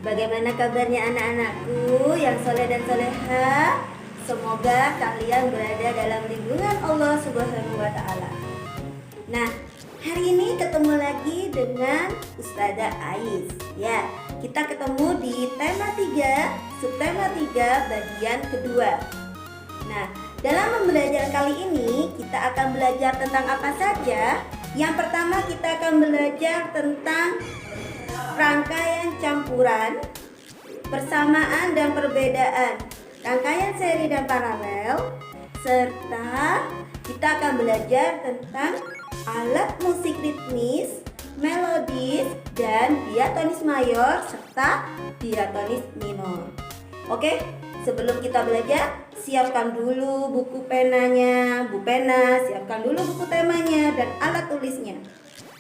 Bagaimana kabarnya anak-anakku yang soleh dan soleha? Semoga kalian berada dalam lindungan Allah Subhanahu wa Ta'ala. Nah, hari ini ketemu lagi dengan Ustazah Ais. Ya, kita ketemu di tema 3, subtema 3, bagian kedua. Nah, dalam pembelajaran kali ini kita akan belajar tentang apa saja? Yang pertama kita akan belajar tentang rangkaian campuran, persamaan dan perbedaan, rangkaian seri dan paralel, serta kita akan belajar tentang alat musik ritmis, melodis, dan diatonis mayor serta diatonis minor. Oke, sebelum kita belajar, siapkan dulu buku penanya, bu pena, siapkan dulu buku temanya dan alat tulisnya.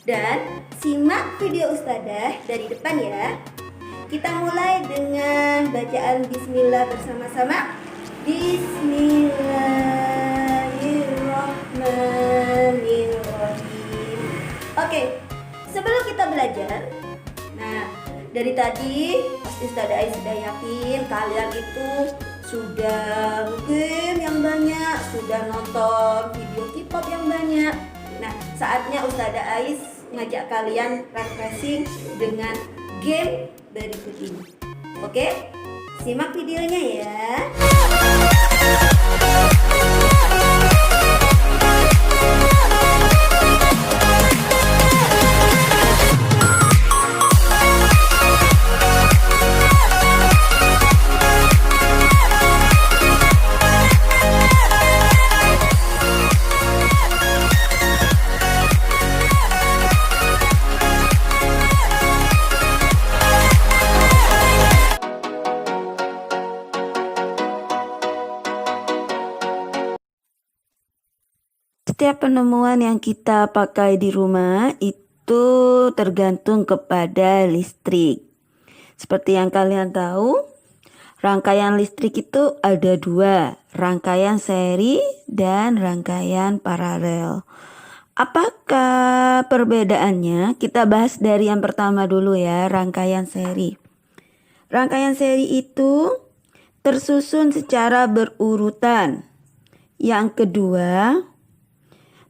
Dan simak video Ustazah dari depan ya. Kita mulai dengan bacaan bismillah bersama-sama. Bismillahirrahmanirrahim. Oke, sebelum kita belajar, nah dari tadi pasti Ustazah Ais sudah yakin kalian itu sudah game yang banyak, sudah nonton video K-pop yang banyak. Nah, saatnya Ustazah Ais ngajak kalian refreshing dengan game berikut ini. Oke? Simak videonya ya. Setiap penemuan yang kita pakai di rumah itu tergantung kepada listrik. Seperti yang kalian tahu, rangkaian listrik itu ada dua, rangkaian seri dan rangkaian paralel. Apakah perbedaannya? Kita bahas dari yang pertama dulu ya, rangkaian seri. Rangkaian seri itu tersusun secara berurutan. Yang kedua,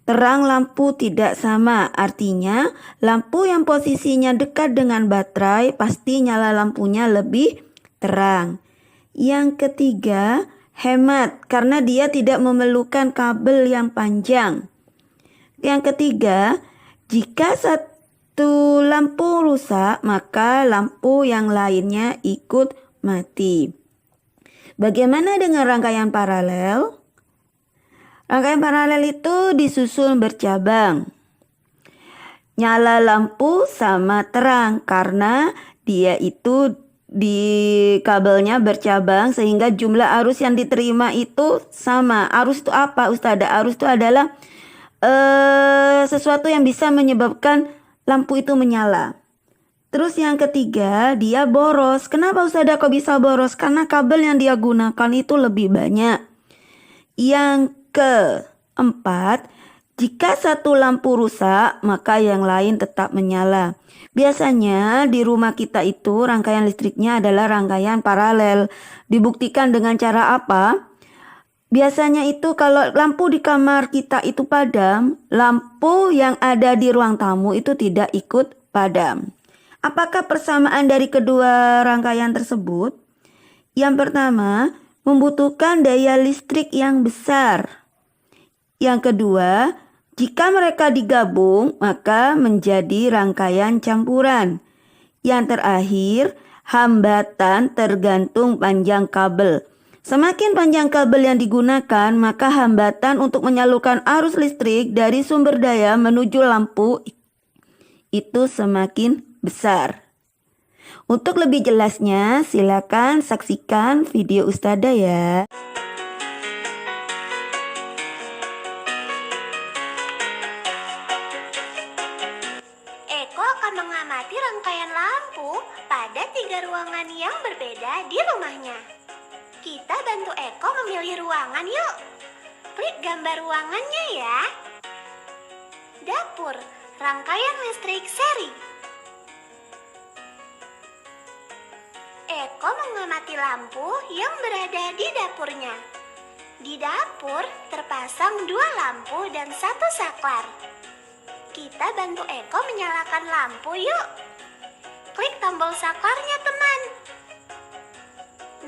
terang lampu tidak sama, artinya lampu yang posisinya dekat dengan baterai pasti nyala lampunya lebih terang. Yang ketiga, hemat karena dia tidak memerlukan kabel yang panjang. Yang ketiga, jika satu lampu rusak maka lampu yang lainnya ikut mati. Bagaimana dengan rangkaian paralel? Rangkaian paralel itu disusun bercabang. Nyala lampu sama terang karena dia itu di kabelnya bercabang sehingga jumlah arus yang diterima itu sama. Arus itu apa, Ustazah? Arus itu adalah sesuatu yang bisa menyebabkan lampu itu menyala. Terus yang ketiga, dia boros. Kenapa Ustazah kok bisa boros? Karena kabel yang dia gunakan itu lebih banyak. Yang keempat, jika satu lampu rusak, maka yang lain tetap menyala. Biasanya di rumah kita itu rangkaian listriknya adalah rangkaian paralel. Dibuktikan dengan cara apa? Biasanya itu kalau lampu di kamar kita itu padam, lampu yang ada di ruang tamu itu tidak ikut padam. Apakah persamaan dari kedua rangkaian tersebut? Yang pertama, membutuhkan daya listrik yang besar. Yang kedua, jika mereka digabung maka menjadi rangkaian campuran. Yang terakhir, hambatan tergantung panjang kabel. Semakin panjang kabel yang digunakan, maka hambatan untuk menyalurkan arus listrik dari sumber daya menuju lampu itu semakin besar. Untuk lebih jelasnya, silakan saksikan video Ustazah ya. Eko akan mengamati rangkaian lampu pada 3 ruangan yang berbeda di rumahnya. Kita bantu Eko memilih ruangan yuk. Klik gambar ruangannya ya. Dapur, rangkaian listrik seri. mengamati lampu yang berada di dapurnya. Di dapur terpasang 2 lampu dan 1 saklar. Kita bantu Eko menyalakan lampu yuk. Klik tombol saklarnya teman.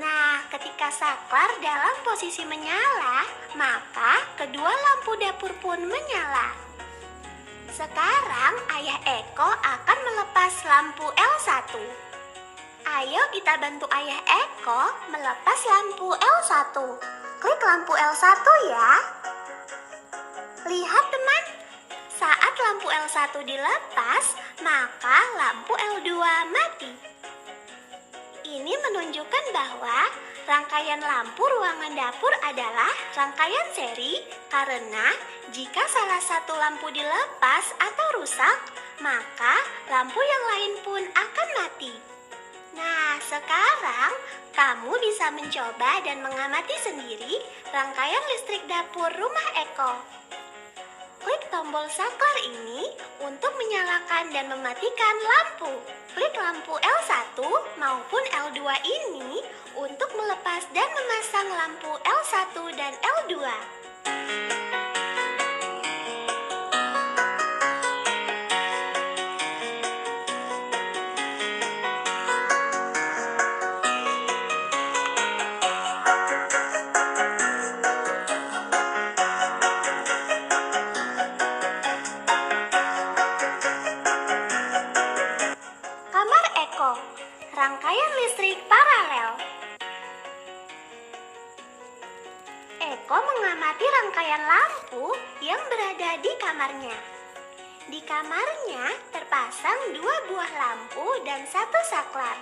Nah, ketika saklar dalam posisi menyala, maka kedua lampu dapur pun menyala. Sekarang ayah Eko akan melepas lampu L1. Ayo kita bantu ayah Eko melepas lampu L1. Klik lampu L1 ya. Lihat teman, saat lampu L1 dilepas, maka lampu L2 mati. Ini menunjukkan bahwa rangkaian lampu ruangan dapur adalah rangkaian seri karena jika salah satu lampu dilepas atau rusak, maka lampu yang lain pun akan mati. Nah, sekarang kamu bisa mencoba dan mengamati sendiri rangkaian listrik dapur rumah Eko. Klik tombol saklar ini untuk menyalakan dan mematikan lampu. Klik lampu L1 maupun L2 ini untuk melepas dan memasang lampu L1 dan L2. Rangkaian listrik paralel. Eko mengamati rangkaian lampu yang berada di kamarnya. Di kamarnya terpasang 2 buah lampu dan 1 saklar.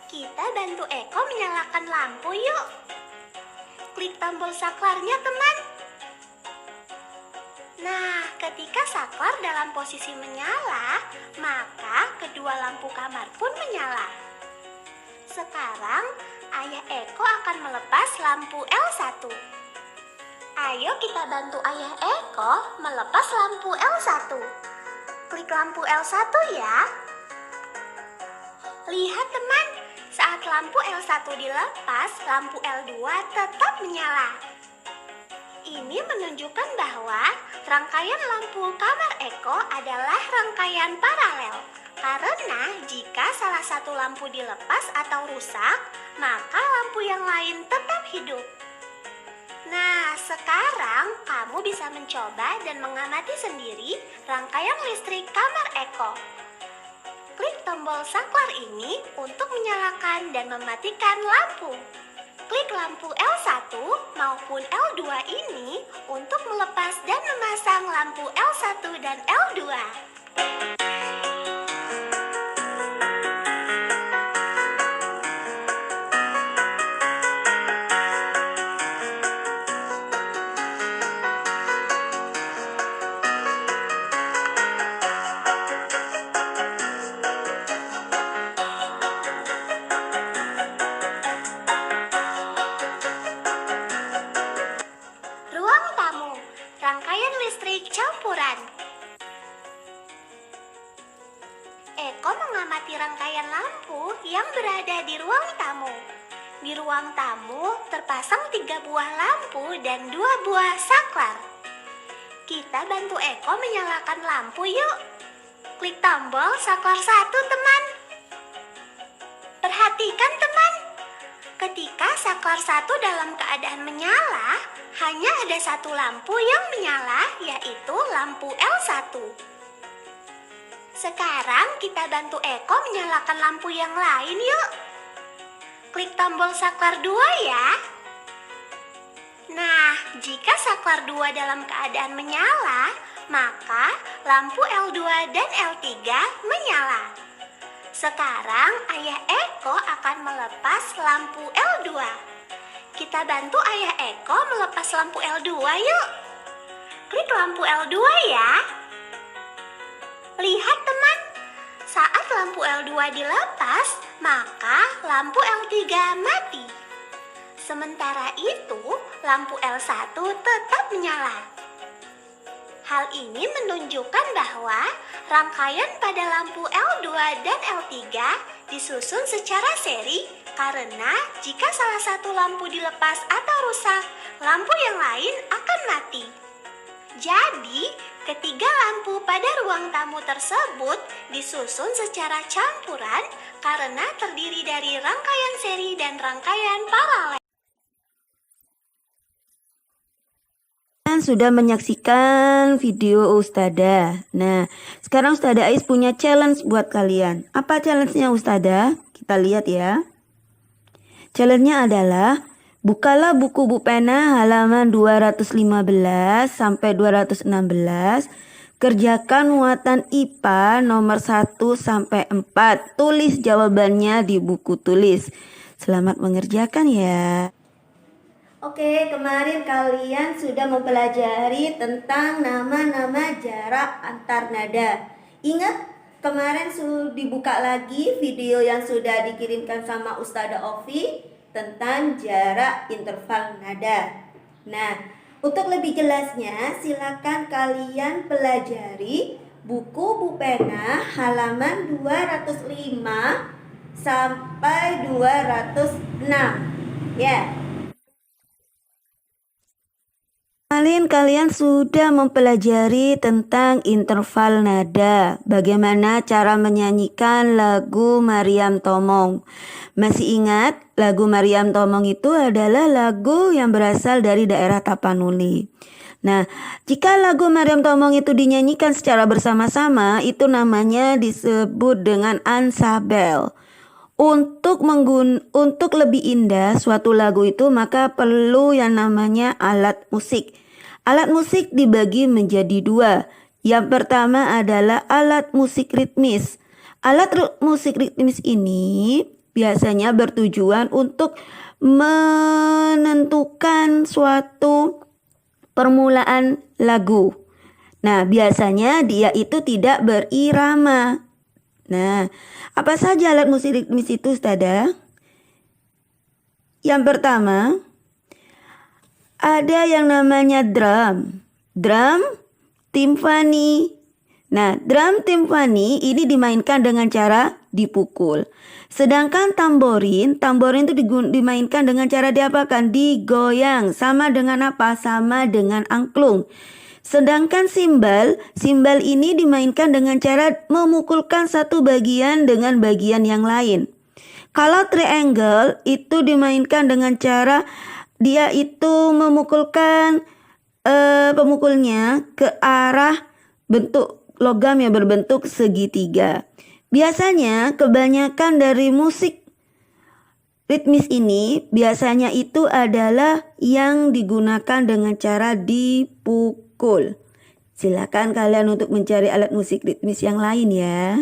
Kita bantu Eko menyalakan lampu yuk. Klik tombol saklarnya teman. Nah, ketika saklar dalam posisi menyala, maka kedua lampu kamar pun menyala. Sekarang, ayah Eko akan melepas lampu L1. Ayo kita bantu ayah Eko melepas lampu L1. Klik lampu L1 ya. Lihat teman, saat lampu L1 dilepas, lampu L2 tetap menyala. Ini menunjukkan bahwa rangkaian lampu kamar Eko adalah rangkaian paralel. Karena jika salah satu lampu dilepas atau rusak, maka lampu yang lain tetap hidup. Nah, sekarang kamu bisa mencoba dan mengamati sendiri rangkaian listrik kamar Eko. Klik tombol saklar ini untuk menyalakan dan mematikan lampu. Klik lampu L1 maupun L2 ini untuk melepas dan memasang lampu L1 dan L2. Rangkaian listrik campuran. Eko mengamati rangkaian lampu yang berada di ruang tamu. Di ruang tamu terpasang 3 buah lampu dan 2 buah saklar. Kita bantu Eko menyalakan lampu yuk. Klik tombol saklar 1 teman. Perhatikan teman, ketika saklar 1 dalam keadaan menyala, hanya ada 1 lampu yang menyala, yaitu lampu L1. Sekarang kita bantu Eko menyalakan lampu yang lain yuk. Klik tombol saklar 2 ya. Nah, jika saklar 2 dalam keadaan menyala, maka lampu L2 dan L3 menyala. Sekarang ayah Eko akan melepas lampu L2. Kita bantu ayah Eko melepas lampu L2 yuk. Klik lampu L2 ya. Lihat teman, saat lampu L2 dilepas, maka lampu L3 mati. Sementara itu, lampu L1 tetap menyala. Hal ini menunjukkan bahwa rangkaian pada lampu L2 dan L3 disusun secara seri karena jika salah satu lampu dilepas atau rusak, lampu yang lain akan mati. Jadi, ketiga lampu pada ruang tamu tersebut disusun secara campuran karena terdiri dari rangkaian seri dan rangkaian paralel. Kalian sudah menyaksikan video Ustadzah. Nah, sekarang Ustadzah Ais punya challenge buat kalian. Apa challenge-nya Ustadzah? Kita lihat ya. Challenge-nya adalah bukalah buku Bu Pena halaman 215 sampai 216. Kerjakan muatan IPA nomor 1 sampai 4. Tulis jawabannya di buku tulis. Selamat mengerjakan ya. Oke, kemarin kalian sudah mempelajari tentang nama-nama jarak antar nada. Ingat, kemarin sudah dibuka lagi video yang sudah dikirimkan sama Ustadzah Ovi tentang jarak interval nada. Nah, untuk lebih jelasnya silakan kalian pelajari buku Bu Pena halaman 205 sampai 206. Ya. Kalian sudah mempelajari tentang interval nada, bagaimana cara menyanyikan lagu Maryam Tomong. Masih ingat lagu Maryam Tomong itu adalah lagu yang berasal dari daerah Tapanuli. Nah, jika lagu Maryam Tomong itu dinyanyikan secara bersama-sama, itu namanya disebut dengan ansabel. Untuk lebih indah suatu lagu itu maka perlu yang namanya alat musik. Alat musik dibagi menjadi dua. Yang pertama adalah alat musik ritmis. Alat musik ritmis ini biasanya bertujuan untuk menentukan suatu permulaan lagu. Nah, biasanya dia itu tidak berirama. Nah, apa saja alat musik ritmis itu, Ustadzah? Yang pertama, ada yang namanya drum timpani. Nah, drum timpani ini dimainkan dengan cara dipukul. Sedangkan tamborin itu dimainkan dengan cara diapakan? Digoyang. Sama dengan apa? Sama dengan angklung. Sedangkan simbal ini dimainkan dengan cara memukulkan satu bagian dengan bagian yang lain. Kalau triangle itu dimainkan dengan cara dia itu memukulkan pemukulnya ke arah bentuk logam yang berbentuk segitiga. Biasanya kebanyakan dari musik ritmis ini biasanya itu adalah yang digunakan dengan cara dipukul. Silakan kalian untuk mencari alat musik ritmis yang lain ya.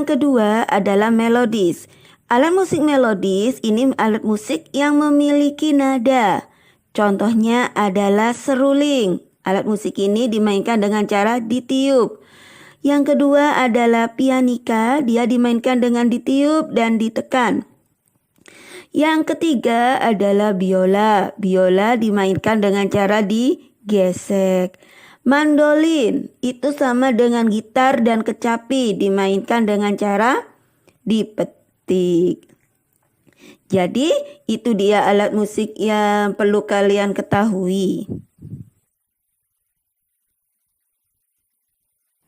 Yang kedua adalah melodis. Alat musik melodis ini alat musik yang memiliki nada. Contohnya adalah seruling. Alat musik ini dimainkan dengan cara ditiup. Yang kedua adalah pianika, dia dimainkan dengan ditiup dan ditekan. Yang ketiga adalah biola. Biola dimainkan dengan cara digesek. Mandolin itu sama dengan gitar dan kecapi, dimainkan dengan cara dipetik. Jadi itu dia alat musik yang perlu kalian ketahui.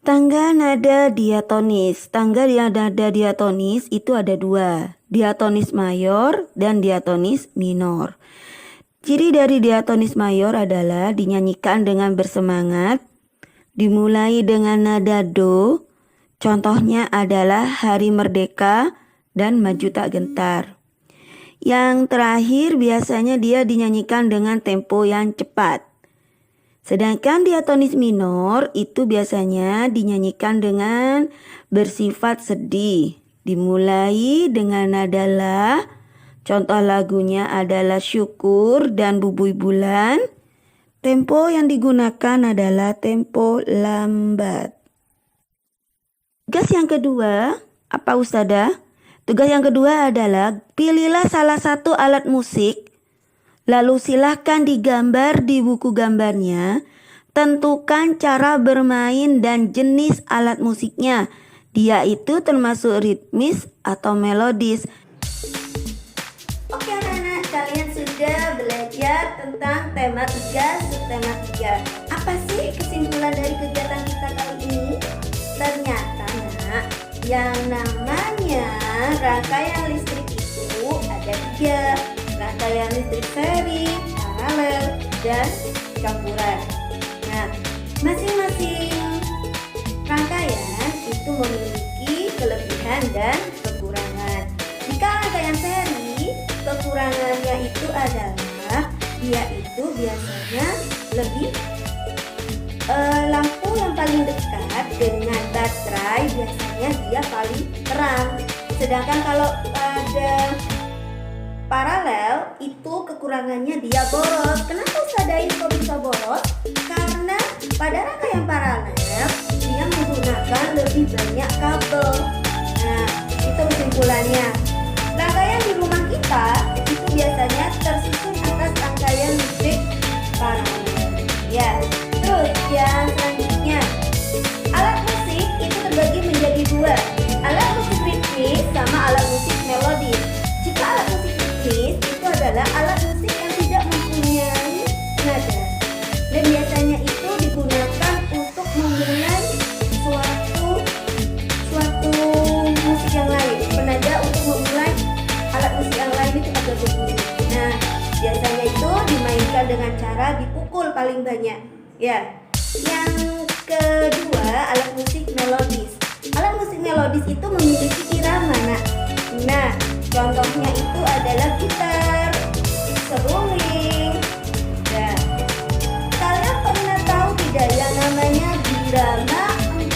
Tangga nada diatonis. Tangga nada diatonis itu ada dua. Diatonis mayor dan diatonis minor. Ciri dari diatonis mayor adalah dinyanyikan dengan bersemangat. Dimulai dengan nada do. Contohnya adalah Hari Merdeka dan Maju Tak Gentar. Yang terakhir biasanya dia dinyanyikan dengan tempo yang cepat. Sedangkan diatonis minor itu biasanya dinyanyikan dengan bersifat sedih. Dimulai dengan nada la. Contoh lagunya adalah Syukur dan Bubui Bulan. Tempo yang digunakan adalah tempo lambat. Tugas yang kedua, apa Ustadzah? Tugas yang kedua adalah pilihlah salah satu alat musik Lalu silahkan digambar di buku gambarnya. Tentukan cara bermain dan jenis alat musiknya. Dia itu termasuk ritmis atau melodis. Oke anak-anak, kalian sudah belajar tentang tema 3, subtema 3. Apa sih kesimpulan dari kegiatan kita kali ini? Ternyata nak, yang namanya rangkaian listrik itu ada 3. Rangkaian listrik seri, paralel, dan campuran. Nah, masing-masing rangkaian itu memiliki kelebihan dan kekurangan. Jika rangkaian seri, kekurangannya itu adalah dia itu biasanya lebih lampu yang paling dekat dengan baterai biasanya dia paling terang. Sedangkan kalau ada paralel itu kekurangannya dia boros. Kenapa Ustazah kok bisa boros? Karena pada rangkaian paralel dia menggunakan lebih banyak kabel. Nah, itu kesimpulannya. Rangkaian di rumah kita itu biasanya tersusun atas rangkaian listrik paralel. Ya, terus yang selanjutnya, alat musik itu terbagi menjadi 2. Alat musik ritmis sama alat musik melodis. Jika alat musik ritmis itu adalah alat musik yang tidak mempunyai nada dan biasanya itu digunakan untuk memulai suatu musik yang lain. Penada untuk memulai alat musik yang lain itu agak berbunyi. Nah, biasanya itu dimainkan dengan cara dipukul paling banyak. Ya. Yang kedua, alat musik melodis. Alat musik melodis itu memiliki irama. Nah, contohnya itu adalah gitar, seruling. Ya. Kalian pernah tahu tidak yang namanya birama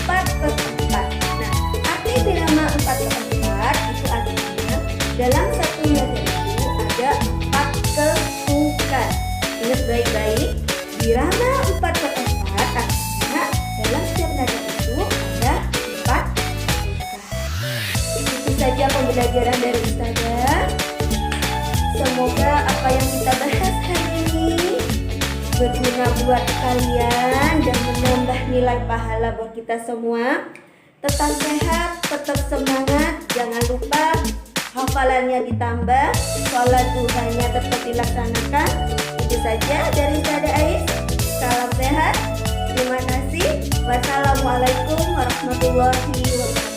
4/4? Nah, arti birama 4/4 itu artinya dalam satu nada itu ada 4 ketukan. Ingat baik-baik, birama 4/4 artinya dalam setiap nada itu ada 4 ketukan. Itu saja pembelajaran dari Ustazah. Semoga apa yang kita bahas hari ini berguna buat kalian dan menambah nilai pahala buat kita semua. Tetap sehat, tetap semangat. Jangan lupa hafalannya ditambah, sholat duhanya tetap dilaksanakan. Itu saja dari Ustazah Ais. Salam sehat. Terima kasih. Wassalamualaikum warahmatullahi wabarakatuh.